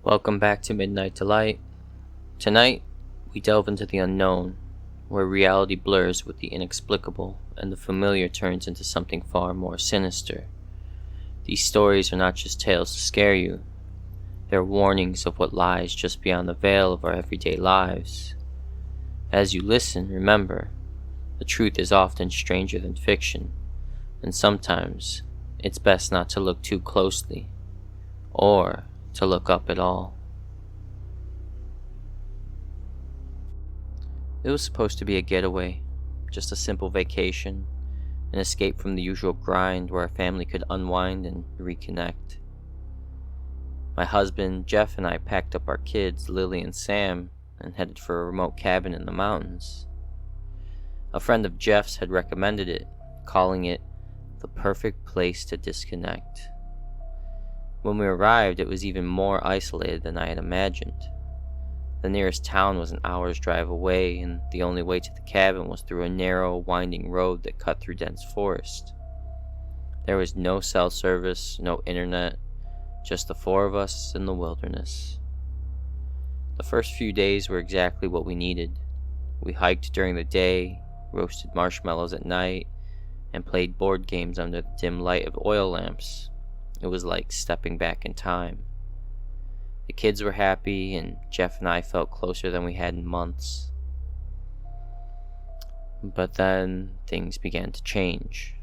Welcome back to Midnight Delight. Tonight, we delve into the unknown, where reality blurs with the inexplicable and the familiar turns into something far more sinister. These stories are not just tales to scare you, they're warnings of what lies just beyond the veil of our everyday lives. As you listen, remember, the truth is often stranger than fiction, and sometimes it's best not to look too closely, or to look up at all. It was supposed to be a getaway, just a simple vacation, an escape from the usual grind where our family could unwind and reconnect. My husband, Jeff, and I packed up our kids, Lily and Sam, and headed for a remote cabin in the mountains. A friend of Jeff's had recommended it, calling it the perfect place to disconnect. When we arrived, it was even more isolated than I had imagined. The nearest town was an hour's drive away, and the only way to the cabin was through a narrow, winding road that cut through dense forest. There was no cell service, no internet, just the four of us in the wilderness. The first few days were exactly what we needed. We hiked during the day, roasted marshmallows at night, and played board games under the dim light of oil lamps. It was like stepping back in time. The kids were happy, and Jeff and I felt closer than we had in months. But then things began to change.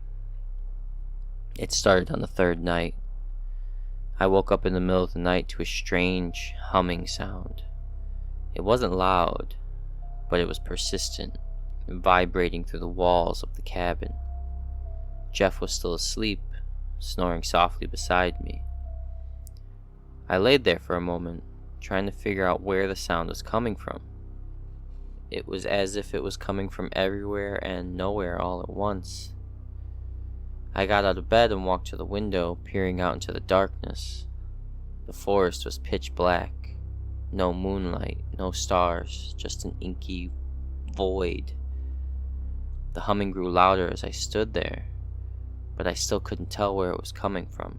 It started on the third night. I woke up in the middle of the night to a strange humming sound. It wasn't loud, but it was persistent, vibrating through the walls of the cabin. Jeff was still asleep, snoring softly beside me. I laid there for a moment, trying to figure out where the sound was coming from. It was as if it was coming from everywhere and nowhere all at once. I got out of bed and walked to the window, peering out into the darkness. The forest was pitch black. No moonlight, no stars, just an inky void. The humming grew louder as I stood there, but I still couldn't tell where it was coming from.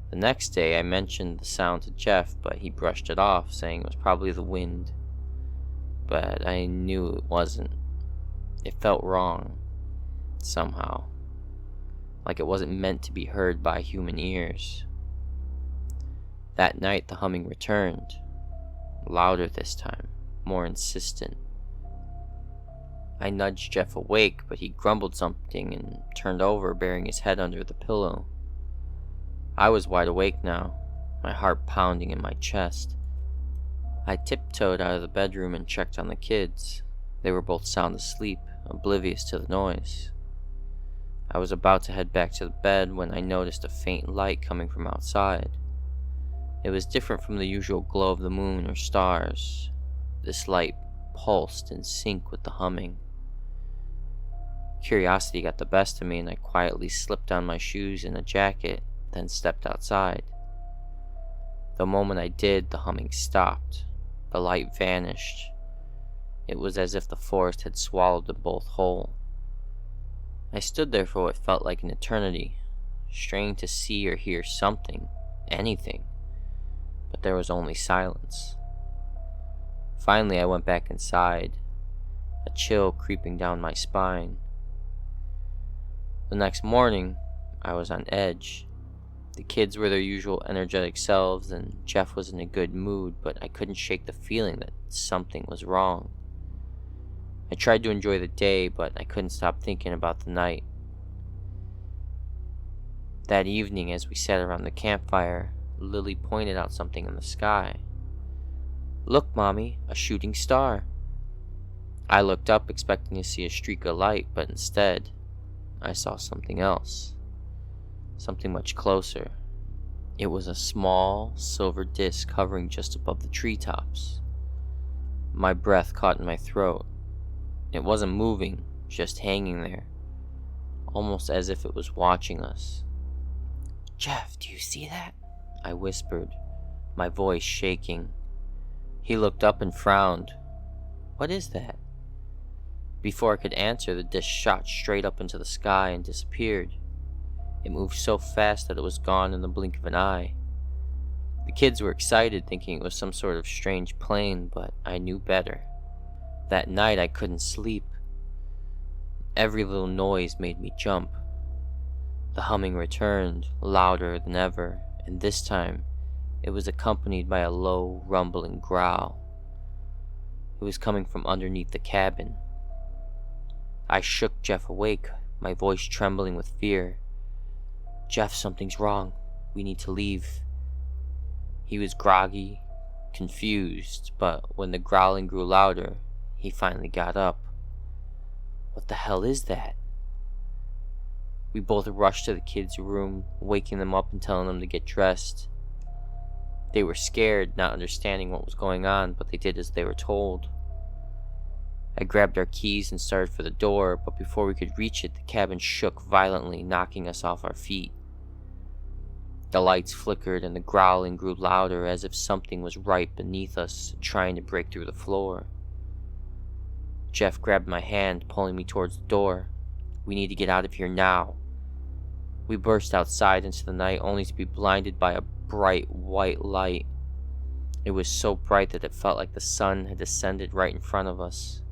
The next day I mentioned the sound to Jeff, but he brushed it off, saying it was probably the wind. But I knew it wasn't. It felt wrong, somehow. Like it wasn't meant to be heard by human ears. That night the humming returned, louder this time, more insistent. I nudged Jeff awake, but he grumbled something and turned over, burying his head under the pillow. I was wide awake now, my heart pounding in my chest. I tiptoed out of the bedroom and checked on the kids. They were both sound asleep, oblivious to the noise. I was about to head back to the bed when I noticed a faint light coming from outside. It was different from the usual glow of the moon or stars. This light pulsed in sync with the humming. Curiosity got the best of me, and I quietly slipped on my shoes and a jacket, then stepped outside. The moment I did, the humming stopped. The light vanished. It was as if the forest had swallowed them both whole. I stood there for what felt like an eternity, straining to see or hear something, anything, but there was only silence. Finally, I went back inside, a chill creeping down my spine. The next morning, I was on edge. The kids were their usual energetic selves, and Jeff was in a good mood, but I couldn't shake the feeling that something was wrong. I tried to enjoy the day, but I couldn't stop thinking about the night. That evening, as we sat around the campfire, Lily pointed out something in the sky. "Look, Mommy, a shooting star." I looked up, expecting to see a streak of light, but instead, I saw something else. Something much closer. It was a small, silver disc hovering just above the treetops. My breath caught in my throat. It wasn't moving, just hanging there, almost as if it was watching us. "Jeff, do you see that?" I whispered, my voice shaking. He looked up and frowned. "What is that?" Before I could answer, the disc shot straight up into the sky and disappeared. It moved so fast that it was gone in the blink of an eye. The kids were excited, thinking it was some sort of strange plane, but I knew better. That night I couldn't sleep. Every little noise made me jump. The humming returned, louder than ever, and this time it was accompanied by a low, rumbling growl. It was coming from underneath the cabin. I shook Jeff awake, my voice trembling with fear. "Jeff, something's wrong. We need to leave." He was groggy, confused, but when the growling grew louder, he finally got up. "What the hell is that?" We both rushed to the kids' room, waking them up and telling them to get dressed. They were scared, not understanding what was going on, but they did as they were told. I grabbed our keys and started for the door, but before we could reach it, the cabin shook violently, knocking us off our feet. The lights flickered and the growling grew louder, as if something was right beneath us, trying to break through the floor. Jeff grabbed my hand, pulling me towards the door. "We need to get out of here now." We burst outside into the night, only to be blinded by a bright white light. It was so bright that it felt like the sun had descended right in front of us.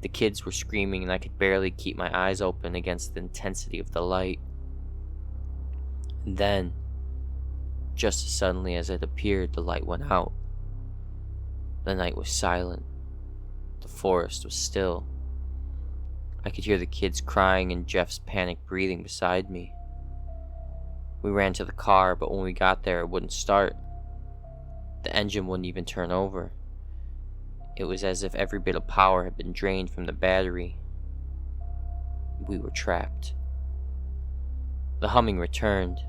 The kids were screaming, and I could barely keep my eyes open against the intensity of the light. And then, just as suddenly as it appeared, the light went out. The night was silent. The forest was still. I could hear the kids crying and Jeff's panicked breathing beside me. We ran to the car, but when we got there, it wouldn't start. The engine wouldn't even turn over. It was as if every bit of power had been drained from the battery. We were trapped. The humming returned,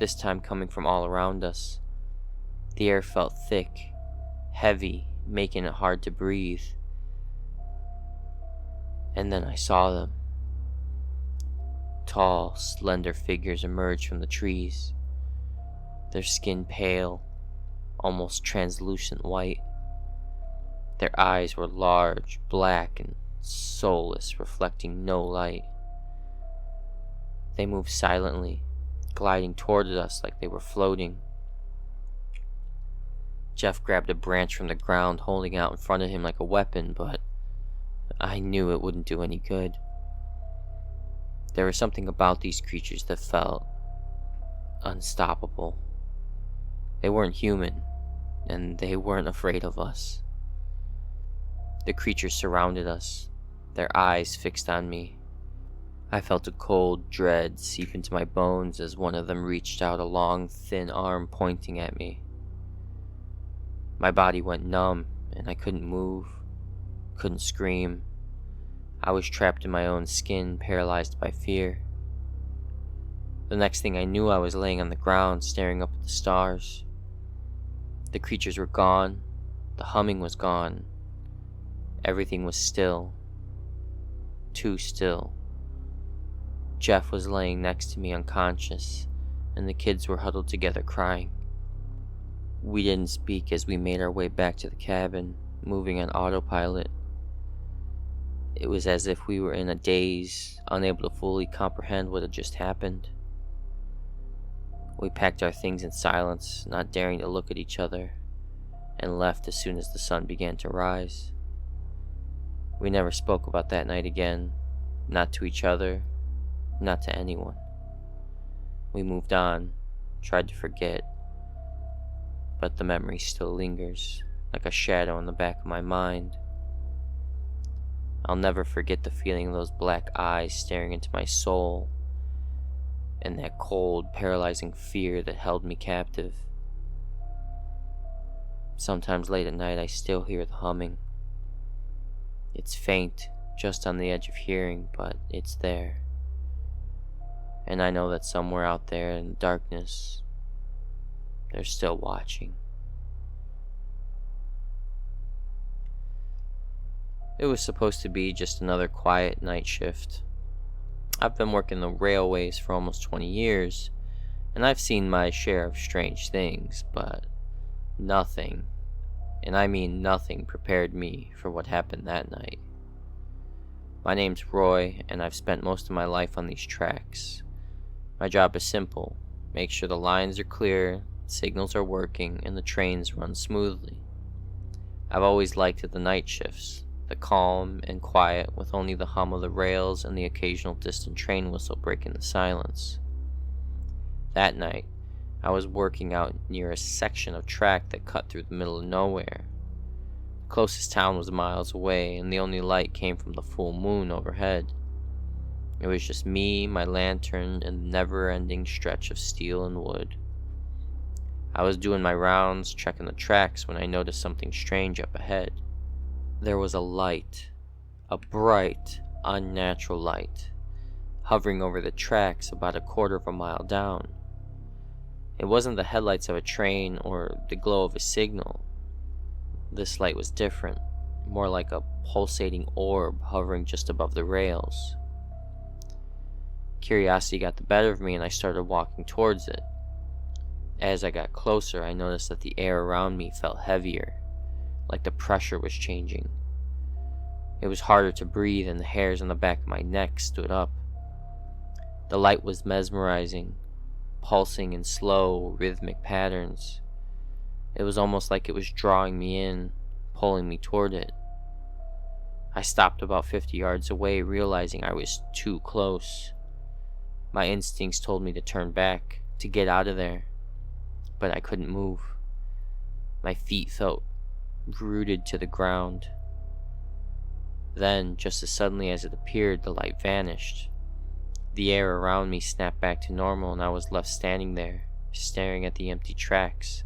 this time coming from all around us. The air felt thick, heavy, making it hard to breathe. And then I saw them. Tall, slender figures emerged from the trees, their skin pale, almost translucent white. Their eyes were large, black, and soulless, reflecting no light. They moved silently, gliding toward us like they were floating. Jeff grabbed a branch from the ground, holding it out in front of him like a weapon, but I knew it wouldn't do any good. There was something about these creatures that felt unstoppable. They weren't human, and they weren't afraid of us. The creatures surrounded us, their eyes fixed on me. I felt a cold dread seep into my bones as one of them reached out a long, thin arm pointing at me. My body went numb, and I couldn't move, couldn't scream. I was trapped in my own skin, paralyzed by fear. The next thing I knew, I was laying on the ground, staring up at the stars. The creatures were gone, the humming was gone. Everything was still. Too still. Jeff was laying next to me unconscious, and the kids were huddled together crying. We didn't speak as we made our way back to the cabin, moving on autopilot. It was as if we were in a daze, unable to fully comprehend what had just happened. We packed our things in silence, not daring to look at each other, and left as soon as the sun began to rise. We never spoke about that night again, not to each other, not to anyone. We moved on, tried to forget, but the memory still lingers, like a shadow in the back of my mind. I'll never forget the feeling of those black eyes staring into my soul, and that cold, paralyzing fear that held me captive. Sometimes late at night I still hear the humming. It's faint, just on the edge of hearing, but it's there. And I know that somewhere out there in the darkness, they're still watching. It was supposed to be just another quiet night shift. I've been working the railways for almost 20 years, and I've seen my share of strange things, but nothing, and I mean nothing, prepared me for what happened that night. My name's Roy, and I've spent most of my life on these tracks. My job is simple: make sure the lines are clear, Signals are working and the trains run smoothly. I've always liked the night shifts, the calm and quiet with only the hum of the rails and the occasional distant train whistle breaking the silence. That night, I was working out near a section of track that cut through the middle of nowhere. The closest town was miles away, and the only light came from the full moon overhead. It was just me, my lantern, and the never-ending stretch of steel and wood. I was doing my rounds, checking the tracks, when I noticed something strange up ahead. There was a light, a bright, unnatural light, hovering over the tracks about a quarter of a mile down. It wasn't the headlights of a train or the glow of a signal. This light was different, more like a pulsating orb hovering just above the rails. Curiosity got the better of me and I started walking towards it. As I got closer, I noticed that the air around me felt heavier, like the pressure was changing. It was harder to breathe and the hairs on the back of my neck stood up. The light was mesmerizing, pulsing in slow, rhythmic patterns. It was almost like it was drawing me in, pulling me toward it. I stopped about 50 yards away, realizing I was too close. My instincts told me to turn back, to get out of there, but I couldn't move. My feet felt rooted to the ground. Then, just as suddenly as it appeared, the light vanished. The air around me snapped back to normal and I was left standing there, staring at the empty tracks,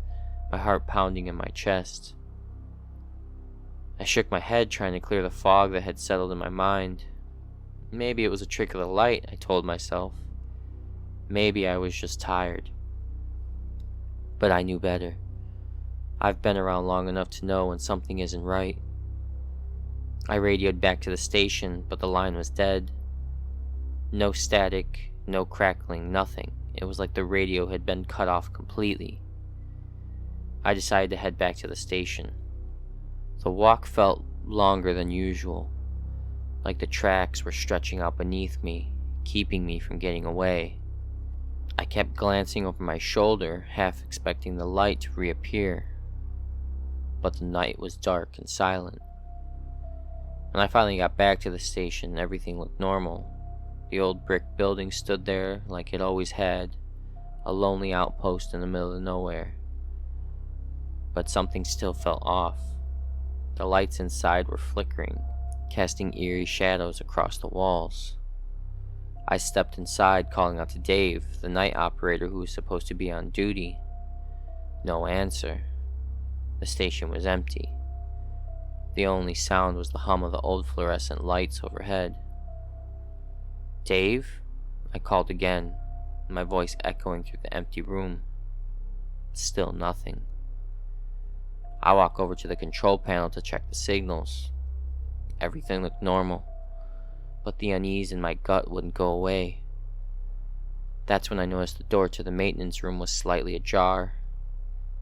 my heart pounding in my chest. I shook my head, trying to clear the fog that had settled in my mind. Maybe it was a trick of the light, I told myself. Maybe I was just tired. But I knew better. I've been around long enough to know when something isn't right. I radioed back to the station, but the line was dead. No static, no crackling, nothing. It was like the radio had been cut off completely. I decided to head back to the station. The walk felt longer than usual, like the tracks were stretching out beneath me, keeping me from getting away. I kept glancing over my shoulder, half expecting the light to reappear. But the night was dark and silent. When I finally got back to the station, everything looked normal. The old brick building stood there like it always had, a lonely outpost in the middle of nowhere. But something still felt off. The lights inside were flickering, casting eerie shadows across the walls. I stepped inside, calling out to Dave, the night operator who was supposed to be on duty. No answer. The station was empty. The only sound was the hum of the old fluorescent lights overhead. "Dave?" I called again, my voice echoing through the empty room. Still nothing. I walked over to the control panel to check the signals. Everything looked normal, but the unease in my gut wouldn't go away. That's when I noticed the door to the maintenance room was slightly ajar,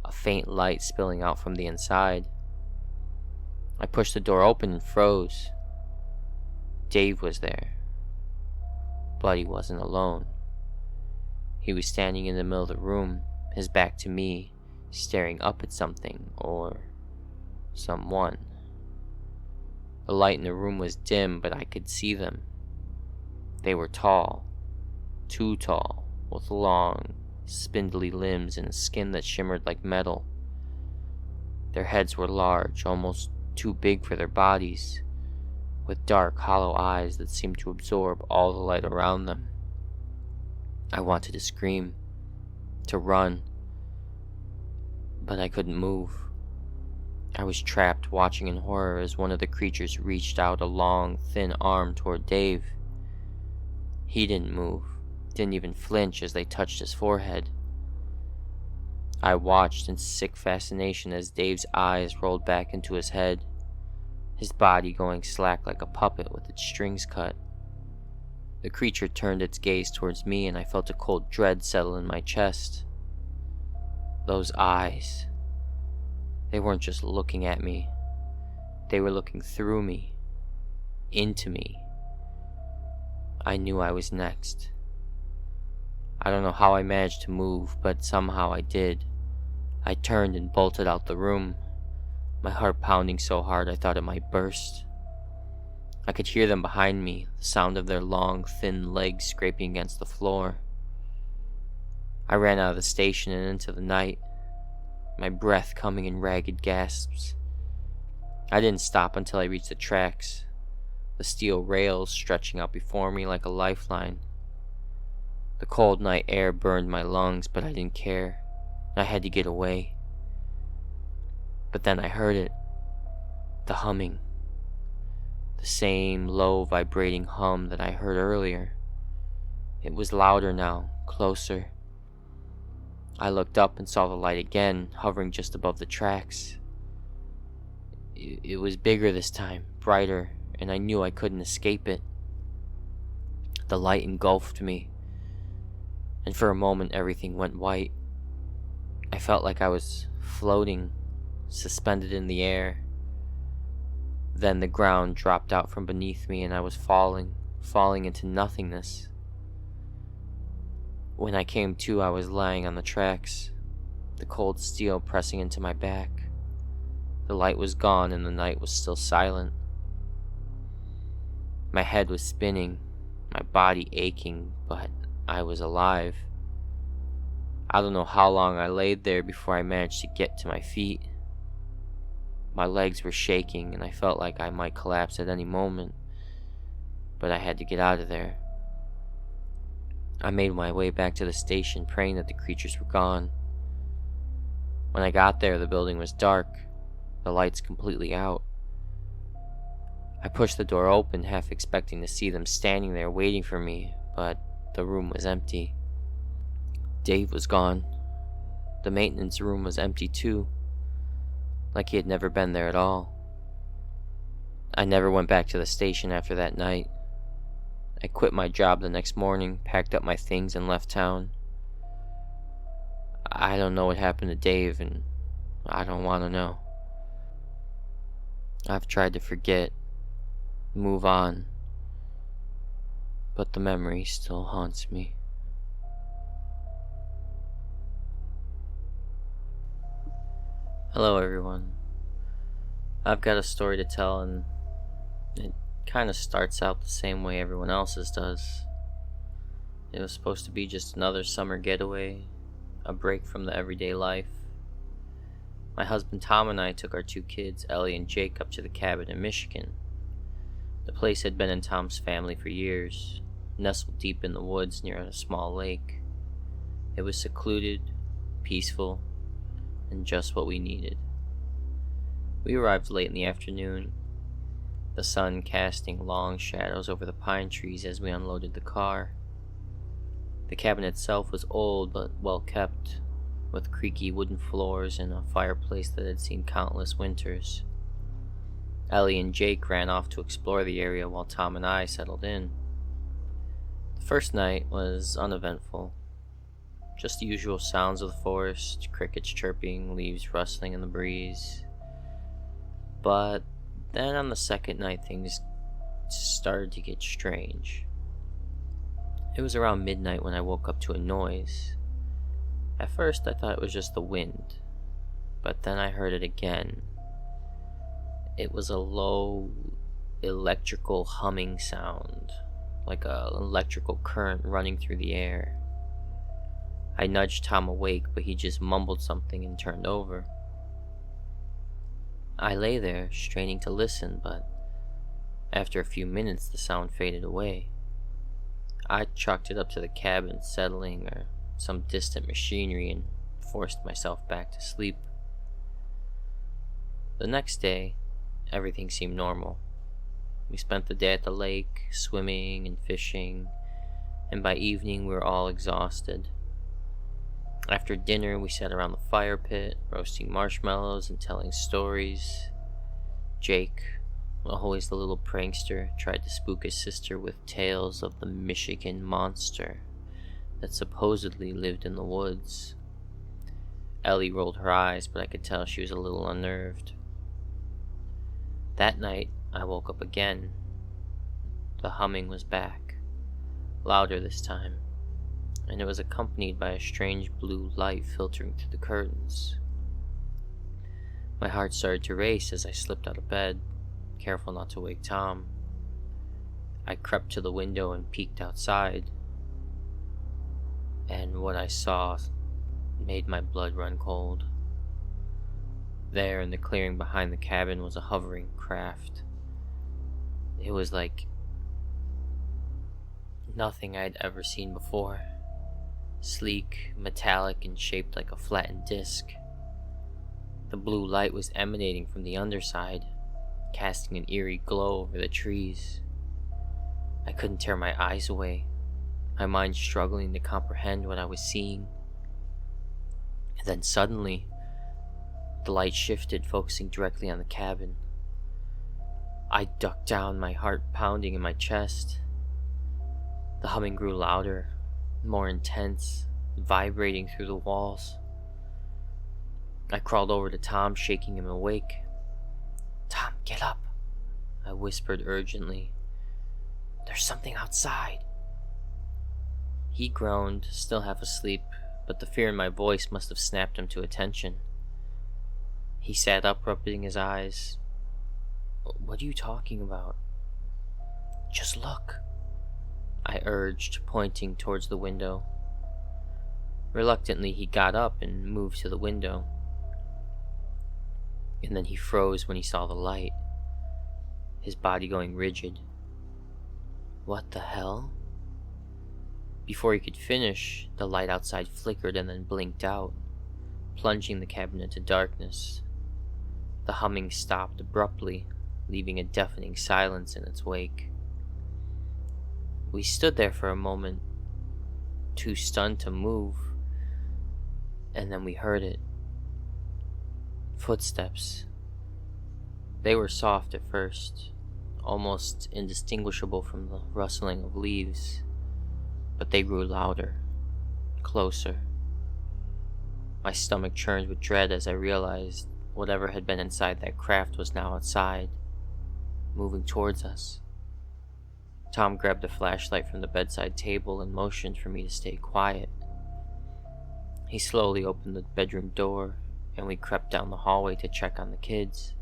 a faint light spilling out from the inside. I pushed the door open and froze. Dave was there. But he wasn't alone. He was standing in the middle of the room, his back to me, staring up at something or someone. The light in the room was dim, but I could see them. They were tall, too tall, with long, spindly limbs and skin that shimmered like metal. Their heads were large, almost too big for their bodies, with dark, hollow eyes that seemed to absorb all the light around them. I wanted to scream, to run, but I couldn't move. I was trapped, watching in horror as one of the creatures reached out a long, thin arm toward Dave. He didn't move, didn't even flinch as they touched his forehead. I watched in sick fascination as Dave's eyes rolled back into his head, his body going slack like a puppet with its strings cut. The creature turned its gaze towards me and I felt a cold dread settle in my chest. Those eyes. They weren't just looking at me. They were looking through me, into me. I knew I was next. I don't know how I managed to move, but somehow I did. I turned and bolted out the room, my heart pounding so hard I thought it might burst. I could hear them behind me, the sound of their long, thin legs scraping against the floor. I ran out of the station and into the night, my breath coming in ragged gasps. I didn't stop until I reached the tracks, the steel rails stretching out before me like a lifeline. The cold night air burned my lungs, but I didn't care. I had to get away. But then I heard it. The humming. The same low vibrating hum that I heard earlier. It was louder now, closer. I looked up and saw the light again, hovering just above the tracks. It was bigger this time, brighter, and I knew I couldn't escape it. The light engulfed me, and for a moment everything went white. I felt like I was floating, suspended in the air. Then the ground dropped out from beneath me and I was falling into nothingness. When I came to, I was lying on the tracks, the cold steel pressing into my back. The light was gone and the night was still silent. My head was spinning, my body aching, but I was alive. I don't know how long I laid there before I managed to get to my feet. My legs were shaking and I felt like I might collapse at any moment, but I had to get out of there. I made my way back to the station, praying that the creatures were gone. When I got there, the building was dark, the lights completely out. I pushed the door open, half expecting to see them standing there waiting for me, but the room was empty. Dave was gone. The maintenance room was empty too, like he had never been there at all. I never went back to the station after that night. I quit my job the next morning, packed up my things, and left town. I don't know what happened to Dave, and I don't want to know. I've tried to forget, move on, but the memory still haunts me. Hello everyone. I've got a story to tell, and it kind of starts out the same way everyone else's does. It was supposed to be just another summer getaway, a break from the everyday life. My husband Tom and I took our two kids, Ellie and Jake, up to the cabin in Michigan. The place had been in Tom's family for years, nestled deep in the woods near a small lake. It was secluded, peaceful, and just what we needed. We arrived late in the afternoon, the sun casting long shadows over the pine trees as we unloaded the car. The cabin itself was old but well kept, with creaky wooden floors and a fireplace that had seen countless winters. Ellie and Jake ran off to explore the area while Tom and I settled in. The first night was uneventful. Just the usual sounds of the forest, crickets chirping, leaves rustling in the breeze. But then on the second night, things started to get strange. It was around midnight when I woke up to a noise. At first, I thought it was just the wind, but then I heard it again. It was a low, electrical humming sound, like an electrical current running through the air. I nudged Tom awake, but he just mumbled something and turned over. I lay there, straining to listen, but after a few minutes the sound faded away. I chalked it up to the cabin settling or some distant machinery and forced myself back to sleep. The next day, everything seemed normal. We spent the day at the lake, swimming and fishing, and by evening we were all exhausted. After dinner, we sat around the fire pit, roasting marshmallows and telling stories. Jake, always the little prankster, tried to spook his sister with tales of the Michigan monster that supposedly lived in the woods. Ellie rolled her eyes, but I could tell she was a little unnerved. That night, I woke up again. The humming was back, louder this time, and it was accompanied by a strange blue light filtering through the curtains. My heart started to race as I slipped out of bed, careful not to wake Tom. I crept to the window and peeked outside, and what I saw made my blood run cold. There in the clearing behind the cabin was a hovering craft. It was like nothing I'd ever seen before. Sleek, metallic, and shaped like a flattened disc. The blue light was emanating from the underside, casting an eerie glow over the trees. I couldn't tear my eyes away, my mind struggling to comprehend what I was seeing. And then suddenly, the light shifted, focusing directly on the cabin. I ducked down, my heart pounding in my chest. The humming grew louder, more intense, vibrating through the walls. I crawled over to Tom, shaking him awake. "Tom, get up," I whispered urgently. "There's something outside." He groaned, still half asleep, but the fear in my voice must have snapped him to attention. He sat up, rubbing his eyes. "What are you talking about?" "Just look," I urged, pointing towards the window. Reluctantly, he got up and moved to the window. And then he froze when he saw the light, his body going rigid. "What the hell?" Before he could finish, the light outside flickered and then blinked out, plunging the cabin into darkness. The humming stopped abruptly, leaving a deafening silence in its wake. We stood there for a moment, too stunned to move, and then we heard it. Footsteps. They were soft at first, almost indistinguishable from the rustling of leaves, but they grew louder, closer. My stomach churned with dread as I realized whatever had been inside that craft was now outside, moving towards us. Tom grabbed a flashlight from the bedside table and motioned for me to stay quiet. He slowly opened the bedroom door, and we crept down the hallway to check on the kids.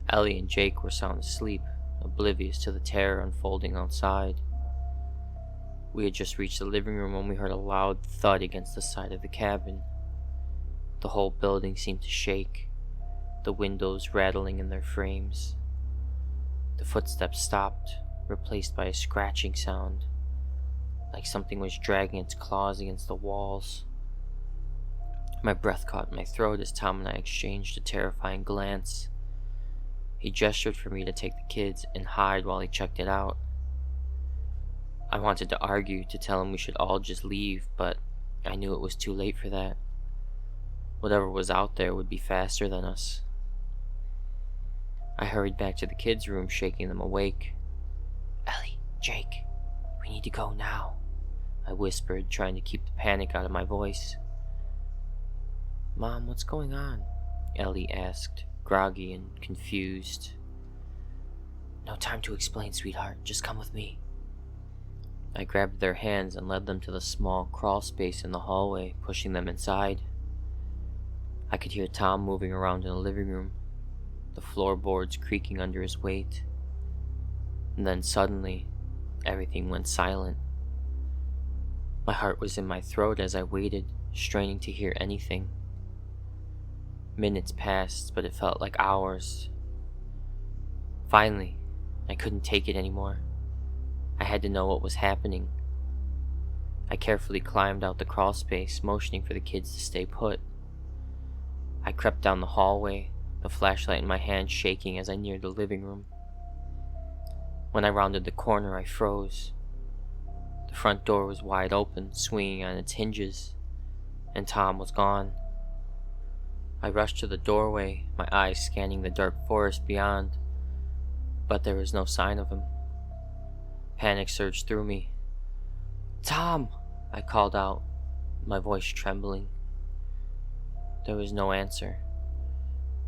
Ellie and Jake were sound asleep, oblivious to the terror unfolding outside. We had just reached the living room when we heard a loud thud against the side of the cabin. The whole building seemed to shake, the windows rattling in their frames. The footsteps stopped, replaced by a scratching sound, like something was dragging its claws against the walls. My breath caught in my throat as Tom and I exchanged a terrifying glance. He gestured for me to take the kids and hide while he checked it out. I wanted to argue, to tell him we should all just leave, but I knew it was too late for that. Whatever was out there would be faster than us. I hurried back to the kids' room, shaking them awake. "Ellie, Jake, we need to go now," I whispered, trying to keep the panic out of my voice. "Mom, what's going on?" Ellie asked, groggy and confused. "No time to explain, sweetheart. Just come with me." I grabbed their hands and led them to the small crawl space in the hallway, pushing them inside. I could hear Tom moving around in the living room, the floorboards creaking under his weight. And then suddenly, everything went silent. My heart was in my throat as I waited, straining to hear anything. Minutes passed, but it felt like hours. Finally, I couldn't take it anymore. I had to know what was happening. I carefully climbed out the crawl space, motioning for the kids to stay put. I crept down the hallway, the flashlight in my hand shaking as I neared the living room. When I rounded the corner, I froze. The front door was wide open, swinging on its hinges, and Tom was gone. I rushed to the doorway, my eyes scanning the dark forest beyond, but there was no sign of him. Panic surged through me. "Tom!" I called out, my voice trembling. There was no answer,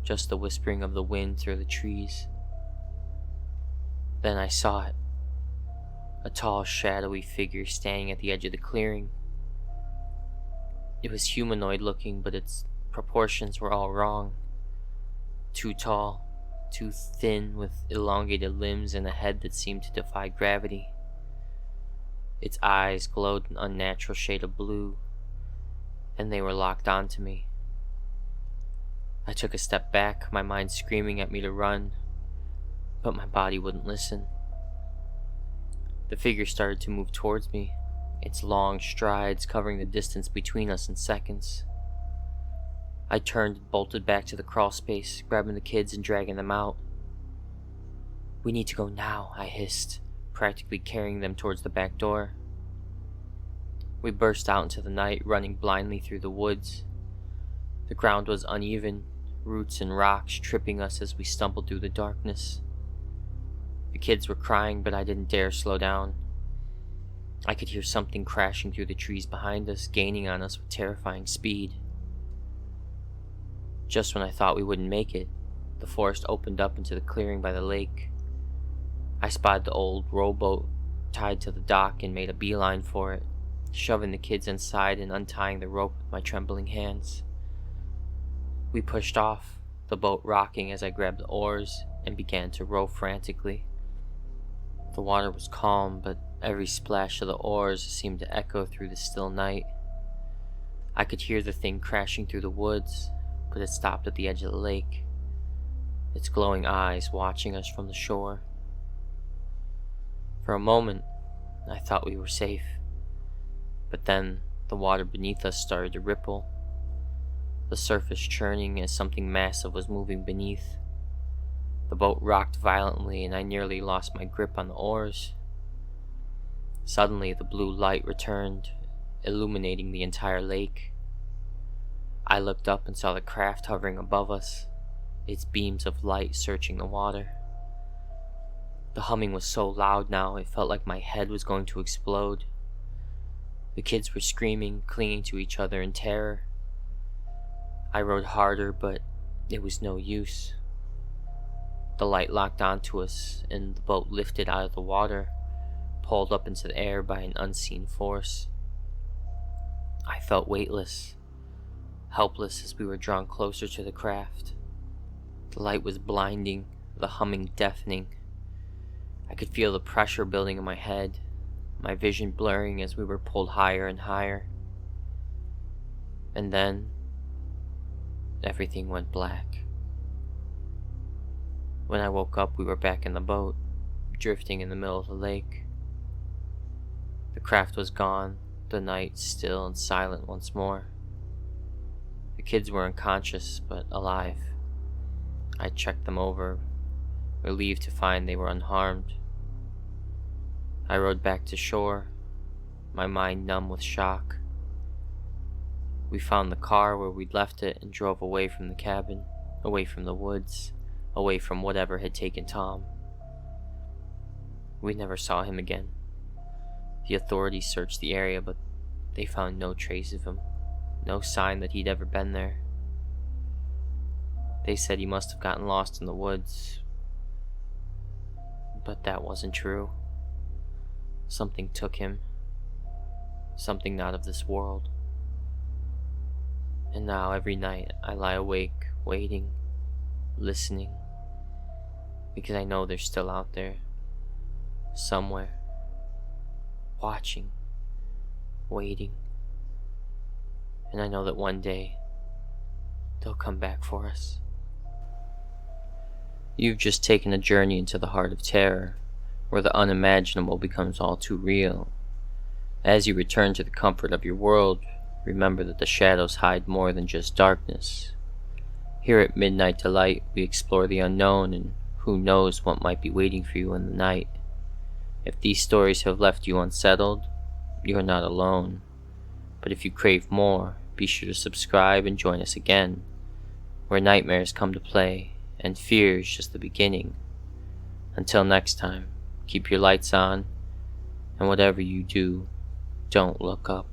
just the whispering of the wind through the trees. Then I saw it. A tall, shadowy figure standing at the edge of the clearing. It was humanoid looking, but its proportions were all wrong. Too tall, too thin, with elongated limbs and a head that seemed to defy gravity. Its eyes glowed an unnatural shade of blue, and they were locked onto me. I took a step back, my mind screaming at me to run, but my body wouldn't listen. The figure started to move towards me, its long strides covering the distance between us in seconds. I turned and bolted back to the crawl space, grabbing the kids and dragging them out. "We need to go now," I hissed, practically carrying them towards the back door. We burst out into the night, running blindly through the woods. The ground was uneven, roots and rocks tripping us as we stumbled through the darkness. The kids were crying, but I didn't dare slow down. I could hear something crashing through the trees behind us, gaining on us with terrifying speed. Just when I thought we wouldn't make it, the forest opened up into the clearing by the lake. I spotted the old rowboat tied to the dock and made a beeline for it, shoving the kids inside and untying the rope with my trembling hands. We pushed off, the boat rocking as I grabbed the oars and began to row frantically. The water was calm, but every splash of the oars seemed to echo through the still night. I could hear the thing crashing through the woods, but it stopped at the edge of the lake, its glowing eyes watching us from the shore. For a moment, I thought we were safe, but then the water beneath us started to ripple, the surface churning as something massive was moving beneath. The boat rocked violently and I nearly lost my grip on the oars. Suddenly, the blue light returned, illuminating the entire lake. I looked up and saw the craft hovering above us, its beams of light searching the water. The humming was so loud now, it felt like my head was going to explode. The kids were screaming, clinging to each other in terror. I rowed harder, but it was no use. The light locked onto us, and the boat lifted out of the water, pulled up into the air by an unseen force. I felt weightless, helpless as we were drawn closer to the craft. The light was blinding, the humming deafening. I could feel the pressure building in my head, my vision blurring as we were pulled higher and higher. And then, everything went black. When I woke up, we were back in the boat, drifting in the middle of the lake. The craft was gone, the night still and silent once more. The kids were unconscious, but alive. I checked them over, relieved to find they were unharmed. I rowed back to shore, my mind numb with shock. We found the car where we'd left it and drove away from the cabin, away from the woods, away from whatever had taken Tom. We never saw him again. The authorities searched the area, but they found no trace of him, no sign that he'd ever been there. They said he must have gotten lost in the woods, but that wasn't true. Something took him, something not of this world. And now every night I lie awake, waiting, listening, because I know they're still out there, somewhere, watching, waiting, and I know that one day they'll come back for us. You've just taken a journey into the heart of terror, where the unimaginable becomes all too real. As you return to the comfort of your world, remember that the shadows hide more than just darkness. Here at Midnight Delight, we explore the unknown, and who knows what might be waiting for you in the night. If these stories have left you unsettled, you are not alone. But if you crave more, be sure to subscribe and join us again, where nightmares come to play, and fear is just the beginning. Until next time, keep your lights on, and whatever you do, don't look up.